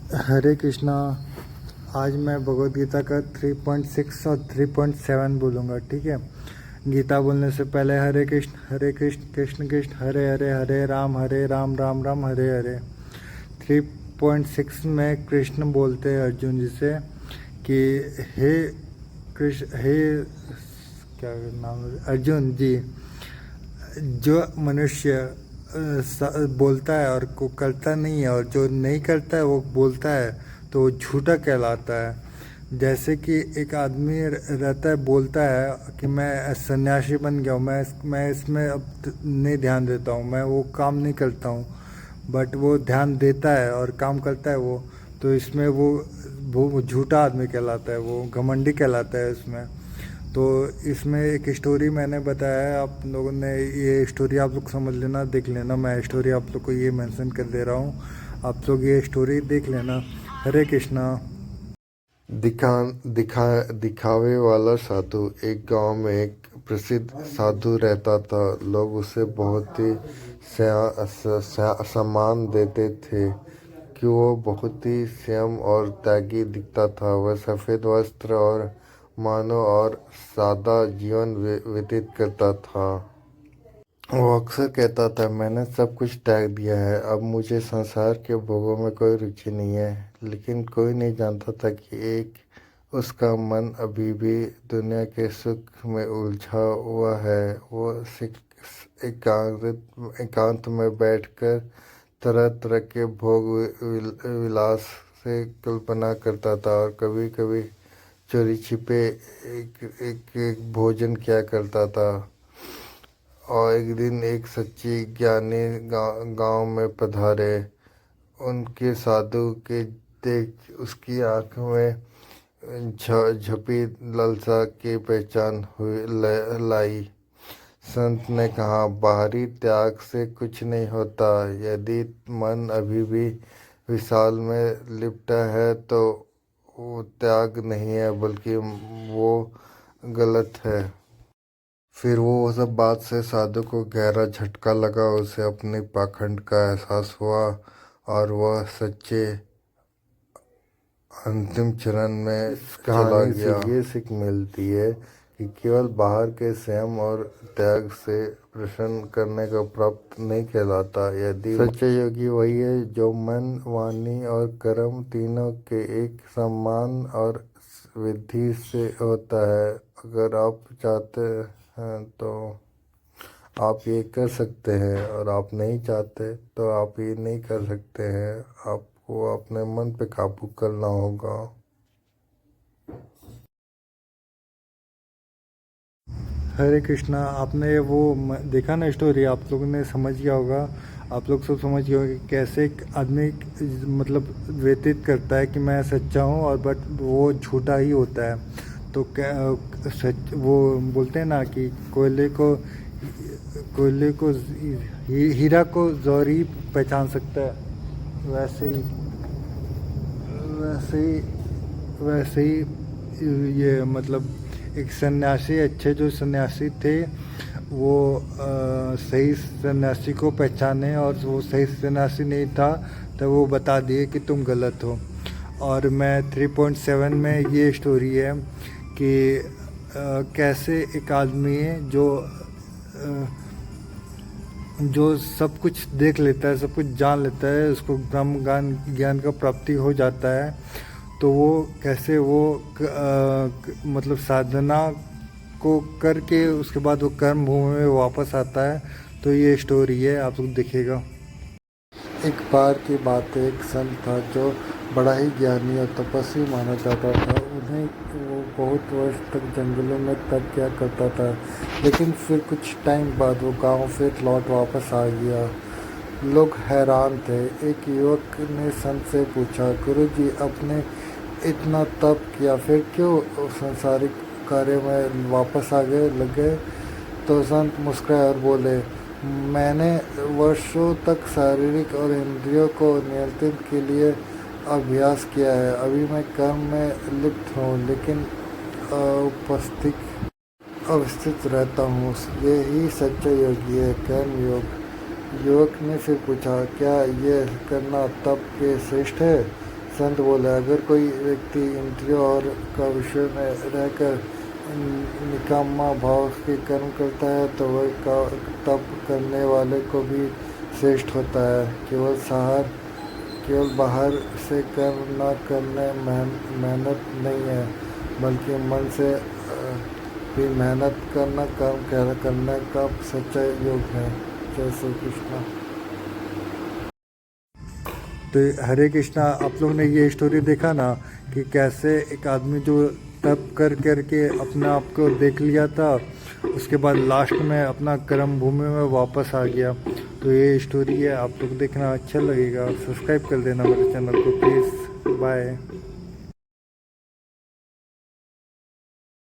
हरे कृष्णा। आज मैं भगवद गीता का 3.6 और 3.7 बोलूँगा, ठीक है। गीता बोलने से पहले हरे कृष्ण कृष्ण कृष्ण हरे हरे, हरे राम राम राम हरे हरे। 3.6 में कृष्ण बोलते हैं अर्जुन जी से कि हे कृष्ण, हे क्या नाम है अर्जुन जी, जो मनुष्य बोलता है और को करता नहीं है, और जो नहीं करता है वो बोलता है, तो वो झूठा कहलाता है। जैसे कि एक आदमी रहता है, बोलता है कि मैं सन्यासी बन गया हूँ, मैं इसमें अब नहीं ध्यान देता हूँ, मैं वो काम नहीं करता हूँ, बट वो ध्यान देता है और काम करता है वो, तो इसमें वो झूठा आदमी कहलाता है, वो घमंडी कहलाता है इसमें। तो इसमें एक स्टोरी मैंने बताया है, आप लोगों ने ये स्टोरी आप लोग समझ लेना, देख लेना। मैं स्टोरी आप लोग को ये मेंशन कर दे रहा हूँ, आप लोग ये स्टोरी देख लेना। हरे कृष्णा। दिखा दिखा दिखावे वाला साधु। एक गांव में एक प्रसिद्ध साधु रहता था। लोग उसे बहुत ही सम्मान देते थे कि वो बहुत ही संयम और त्यागी दिखता था। वह सफ़ेद वस्त्र और मानो और सादा जीवन व्यतीत करता था। वो अक्सर कहता था, मैंने सब कुछ त्याग दिया है, अब मुझे संसार के भोगों में कोई रुचि नहीं है। लेकिन कोई नहीं जानता था कि उसका मन अभी भी दुनिया के सुख में उलझा हुआ है। वो एकांत में बैठकर तरह तरह के विलास से कल्पना करता था, और कभी कभी चोरी छिपे एक भोजन किया करता था। और एक दिन एक सच्ची ज्ञानी गांव में पधारे। उनके साधु के देख उसकी आंख में झपी लालसा की पहचान लाई। संत ने कहा, बाहरी त्याग से कुछ नहीं होता। यदि मन अभी भी विशाल में लिपटा है तो वो त्याग नहीं है, बल्कि वो गलत है। फिर वो सब बात से साधु को गहरा झटका लगा। उसे अपने पाखंड का एहसास हुआ, और वह सच्चे अंतिम चरण में चला गया। ये सीख मिलती है कि केवल बाहर के संयम और त्याग से प्रसन्न करने का प्राप्त नहीं कहलाता। यदि सच्चा योगी वही है जो मन, वाणी और कर्म तीनों के एक सम्मान और विधि से होता है। अगर आप चाहते हैं तो आप ये कर सकते हैं, और आप नहीं चाहते तो आप ये नहीं कर सकते हैं। आपको अपने मन पे काबू करना होगा। हरे कृष्णा। आपने वो देखा ना स्टोरी, आप लोगों ने समझ गया होगा, आप लोग सब समझ गए होंगे कि कैसे एक आदमी मतलब व्यतीत करता है कि मैं सच्चा हूँ, और बट वो झूठा ही होता है। तो क्या सच वो बोलते हैं ना कि कोयले को हीरा को जौहरी ही पहचान सकता है, वैसे ही वैसे ही वैसे ही ये मतलब एक सन्यासी, अच्छे जो सन्यासी थे वो सही सन्यासी को पहचाने, और वो सही सन्यासी नहीं था तो वो बता दिए कि तुम गलत हो। और मैं 3.7 में ये स्टोरी है कि कैसे एक आदमी है जो सब कुछ देख लेता है, सब कुछ जान लेता है, उसको ब्रह्म ज्ञान का प्राप्ति हो जाता है, तो वो कैसे वो मतलब साधना को करके उसके बाद वो कर्म भूमि में वापस आता है। तो ये स्टोरी है, आप लोग देखिएगा। एक बार की बात है, एक संत था जो बड़ा ही ज्ञानी और तपस्वी माना जाता था। उन्हें वो बहुत वर्ष तक जंगलों में तप किया करता था, लेकिन फिर कुछ टाइम बाद वो गांव फिर लौट वापस आ गया। लोग हैरान थे। एक युवक ने संत से पूछा, गुरुजी, आपने इतना तप किया, फिर क्यों संसारिक कार्य में वापस आ गए लगे? तो संत मुस्कुराए और बोले, मैंने वर्षों तक शारीरिक और इंद्रियों को नियंत्रित के लिए अभ्यास किया है। अभी मैं कर्म में लिप्त हूँ, लेकिन अवस्थित रहता हूँ। यही सच्चा योगी है, कर्म योग। युवक ने फिर पूछा, क्या ये करना तप के श्रेष्ठ है? संत बोले, अगर कोई व्यक्ति इंद्रियों और का विषय में रहकर निकाम्मा भाव के कर्म करता है तो वह तप करने वाले को भी श्रेष्ठ होता है। केवल बाहर से कर्म न करने मेहनत नहीं है, बल्कि मन से भी मेहनत करना कर्म करने का सच्चा योग है। जय श्री कृष्णा। तो हरे कृष्णा, आप लोग ने ये स्टोरी देखा ना कि कैसे एक आदमी जो तप करके अपने आप को देख लिया था, उसके बाद लास्ट में अपना कर्म भूमि में वापस आ गया। तो ये स्टोरी है, आप लोग देखना, अच्छा लगेगा। सब्सक्राइब कर देना मेरे चैनल को प्लीज़। बाय।